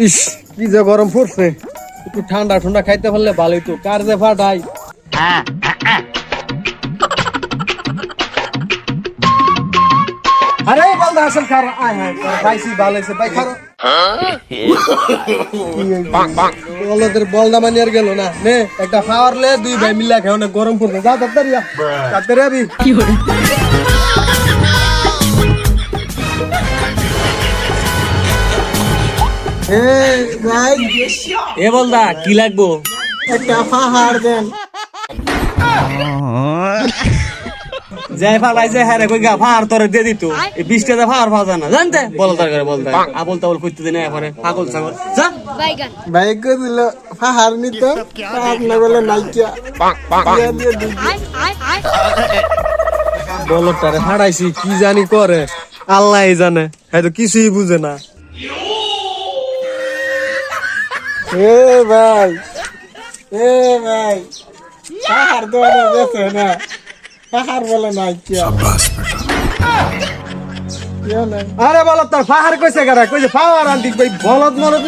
ইস কি যে গরম পড়ছে, একটু ঠান্ডা ঠান্ডা খাইতে পারলে ভালোই তো। কার যে ফাটাই। আরে বলদা আসল খার আয় হায় খাইছি ভালো হয়েছে ভাই খারো। বলদের বলদা মানি আর গেল না নে একটা খাওয়ার লে দুই ভাই মিলা খাও না গরম পড়ছে যা তাড়াতাড়ি তাড়াতাড়ি আবি। এ বলদা কি লাগবো? একটা পাহাড় দেন। যাই ফালাইছে হ্যাঁ রে কই গা ফাড় তোরে দিয়ে দিত। এই 20 টাকা ফাড় পাওয়া যায় না জানতে বলদার করে বলদা আবল তাবল কইতে দিনে পরে পাগল ছাগল যা বাইক দিল পাহাড় নিত পাহাড় না বলে নাইকিয়া বলটারে ফাড়াইছি কি জানি করে আল্লাহই জানে, হয়তো কিছুই বুঝে না। এ ভাই পাহাড় তো বেছে না, পাহাড় বলে নাইকিয়া। আরে বলত তোর পাহাড় কইছে কারা কইছে পাহাড় আনতি বলদ মরদ